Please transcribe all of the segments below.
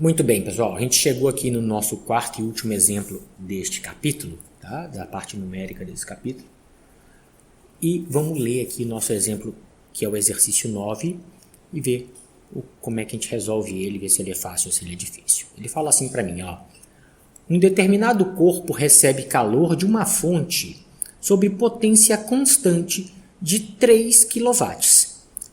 Muito bem, pessoal. A gente chegou aqui no nosso quarto e último exemplo deste capítulo, tá? Da parte numérica desse capítulo. E vamos ler aqui nosso exemplo, que é o exercício 9, e ver como é que a gente resolve ele, ver se ele é fácil ou se ele é difícil. Ele fala assim para mim, ó. Um determinado corpo recebe calor de uma fonte sob potência constante de 3 kW,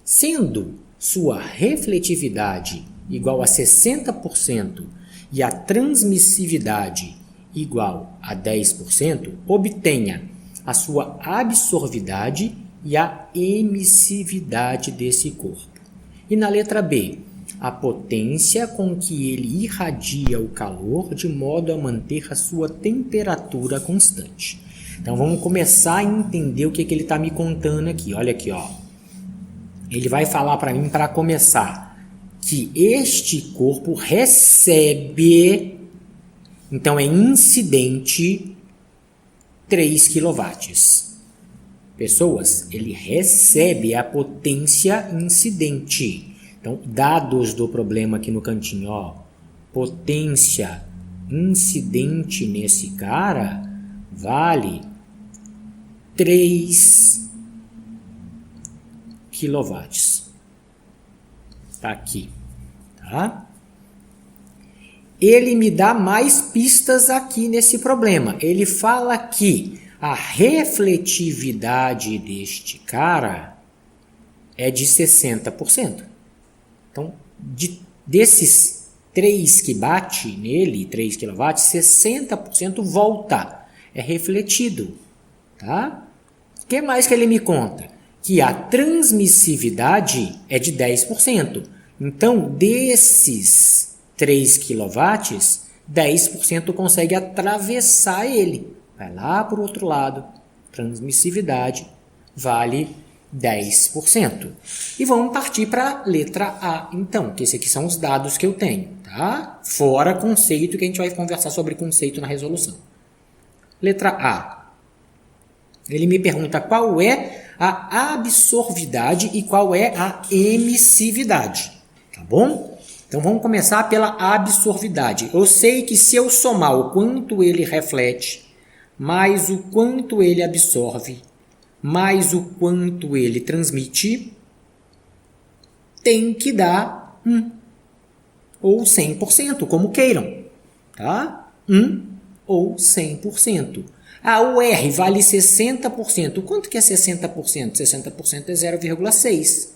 sendo sua refletividade igual a 60% e a transmissividade igual a 10%, obtenha a sua absorvidade e a emissividade desse corpo. E na letra B, a potência com que ele irradia o calor de modo a manter a sua temperatura constante. Então vamos começar a entender o que ele está me contando aqui. Olha aqui, ó. Ele vai falar para mim, para começar, que este corpo recebe, então é incidente, 3 kW. Pessoas, ele recebe a potência incidente. Então, dados do problema aqui no cantinho, ó, potência incidente nesse cara vale 3 kW. Tá aqui, tá? Ele me dá mais pistas aqui nesse problema. Ele fala que a refletividade deste cara é de 60%. Então, desses 3 que bate nele, 3 kW, 60% volta, é refletido, tá? O que mais que ele me conta? Que a transmissividade é de 10%. Então, desses 3 kW, 10% consegue atravessar ele. Vai lá para o outro lado. Transmissividade vale 10%. E vamos partir para a letra A, então, que esses aqui são os dados que eu tenho, tá? Fora conceito, que a gente vai conversar sobre conceito na resolução. Letra A. Ele me pergunta qual é a absorvidade e qual é a emissividade, tá bom? Então vamos começar pela absorvidade. Eu sei que se eu somar o quanto ele reflete, mais o quanto ele absorve, mais o quanto ele transmite, tem que dar 1 ou 100%, como queiram, tá? 1 ou 100%. O R vale 60%. Quanto que é 60%? 60% é 0,6.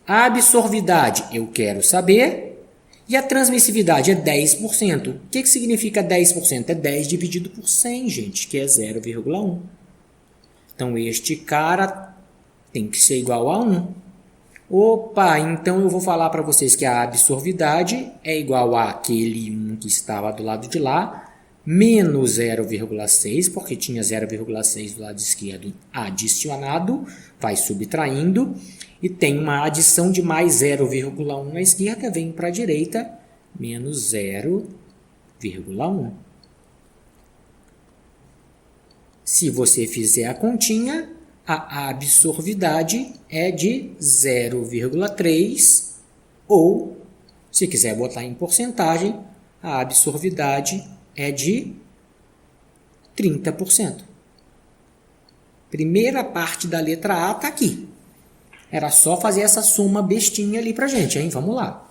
A absorvidade eu quero saber. E a transmissividade é 10%. O que significa 10%? É 10 dividido por 100, gente, que é 0,1. Então, este cara tem que ser igual a 1. Opa, então eu vou falar para vocês que a absorvidade é igual àquele 1 que estava do lado de lá, menos 0,6, porque tinha 0,6 do lado esquerdo adicionado, vai subtraindo, e tem uma adição de mais 0,1 na esquerda, vem para a direita, menos 0,1. Se você fizer a continha, a absorvidade é de 0,3, ou, se quiser botar em porcentagem, a absorvidade é de 30%. Primeira parte da letra A está aqui. Era só fazer essa soma bestinha ali pra gente, hein? Vamos lá.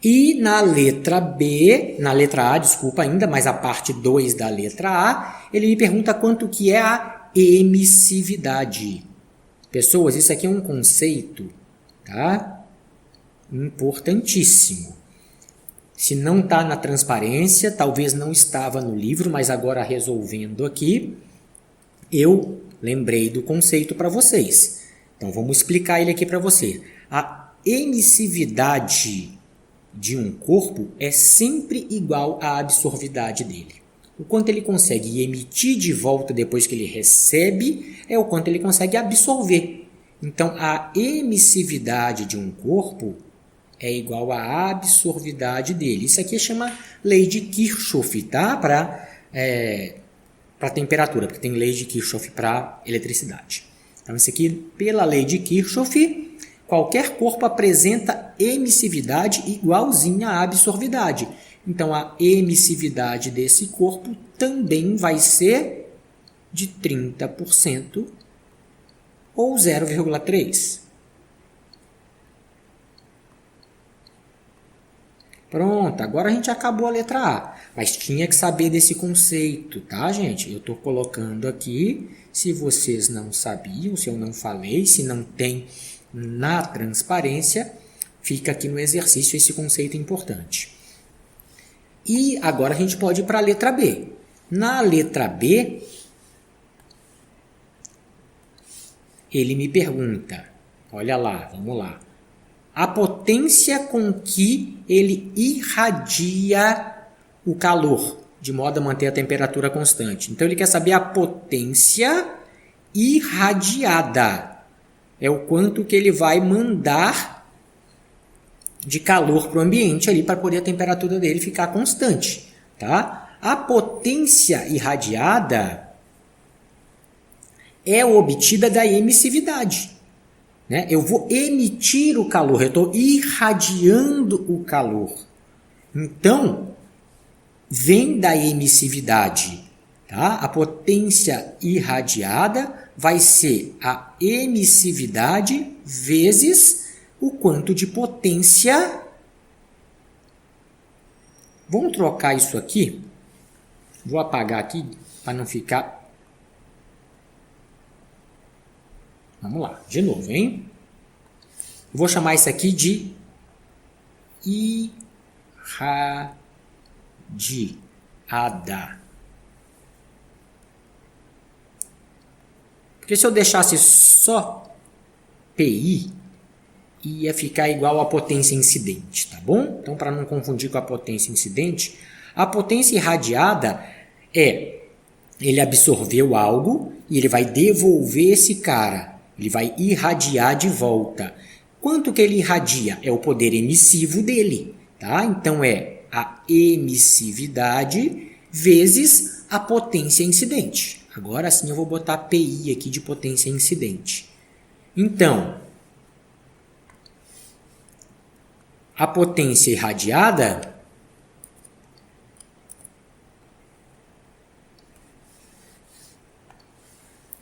E na letra B, na letra A, desculpa ainda, mas a parte 2 da letra A, ele me pergunta quanto que é a emissividade. Pessoas, isso aqui é um conceito, tá? Importantíssimo. Se não está na transparência, talvez não estava no livro, mas agora resolvendo aqui, eu lembrei do conceito para vocês. Então, vamos explicar ele aqui para você. A emissividade de um corpo é sempre igual à absorvidade dele. O quanto ele consegue emitir de volta depois que ele recebe é o quanto ele consegue absorver. Então, a emissividade de um corpo é igual à absorvidade dele. Isso aqui chama lei de Kirchhoff, tá? Para temperatura, porque tem lei de Kirchhoff para eletricidade. Então, isso aqui, pela lei de Kirchhoff, qualquer corpo apresenta emissividade igualzinha à absorvidade. Então, a emissividade desse corpo também vai ser de 30% ou 0,3. Pronto, agora a gente acabou a letra A. Mas tinha que saber desse conceito, tá, gente? Eu estou colocando aqui, se vocês não sabiam, se eu não falei, se não tem na transparência, fica aqui no exercício esse conceito importante. E agora a gente pode ir para a letra B. Na letra B, ele me pergunta, olha lá, vamos lá. A potência com que ele irradia o calor, de modo a manter a temperatura constante. Então, ele quer saber a potência irradiada. É o quanto que ele vai mandar de calor para o ambiente ali para poder a temperatura dele ficar constante. Tá? A potência irradiada é obtida da emissividade. Né? Eu vou emitir o calor, eu estou irradiando o calor. Então, vem da emissividade. Tá? A potência irradiada vai ser a emissividade vezes o quanto de potência. Vamos trocar isso aqui. Vou apagar aqui para não ficar... Vamos lá, de novo, hein? Vou chamar isso aqui de irradiada. Porque se eu deixasse só PI, ia ficar igual à potência incidente, tá bom? Então, para não confundir com a potência incidente, a potência irradiada é ele absorveu algo e ele vai devolver esse cara. Ele vai irradiar de volta. Quanto que ele irradia? É o poder emissivo dele. Tá? Então, é a emissividade vezes a potência incidente. Agora sim eu vou botar PI aqui de potência incidente. Então, a potência irradiada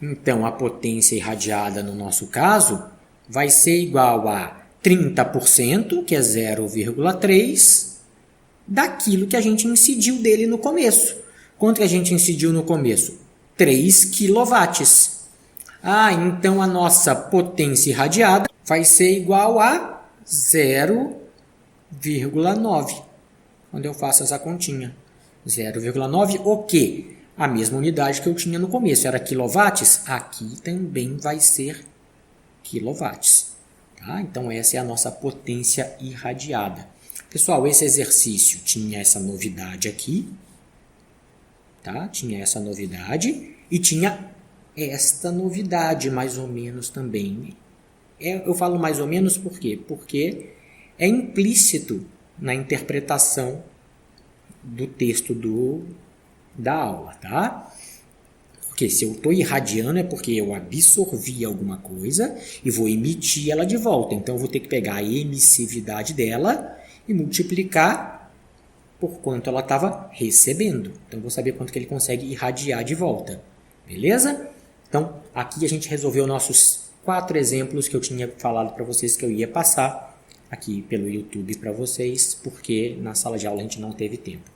Então, a potência irradiada, no nosso caso, vai ser igual a 30%, que é 0,3, daquilo que a gente incidiu dele no começo. Quanto que a gente incidiu no começo? 3 kW. Então a nossa potência irradiada vai ser igual a 0,9. Quando eu faço essa continha. 0,9 o quê? A mesma unidade que eu tinha no começo, era quilowatts, aqui também vai ser quilowatts. Tá? Então, essa é a nossa potência irradiada. Pessoal, esse exercício tinha essa novidade aqui. Tá? Tinha essa novidade e tinha esta novidade, mais ou menos, também. Eu falo mais ou menos por quê? Porque é implícito na interpretação do texto da aula, tá? Porque se eu estou irradiando é porque eu absorvi alguma coisa e vou emitir ela de volta. Então, eu vou ter que pegar a emissividade dela e multiplicar por quanto ela estava recebendo. Então, eu vou saber quanto que ele consegue irradiar de volta. Beleza? Então, aqui a gente resolveu nossos 4 exemplos que eu tinha falado para vocês que eu ia passar aqui pelo YouTube para vocês, porque na sala de aula a gente não teve tempo.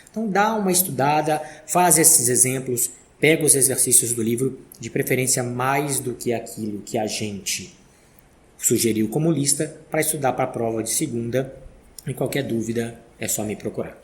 Então, dá uma estudada, faz esses exemplos, pega os exercícios do livro, de preferência mais do que aquilo que a gente sugeriu como lista, para estudar para a prova de segunda. E qualquer dúvida é só me procurar.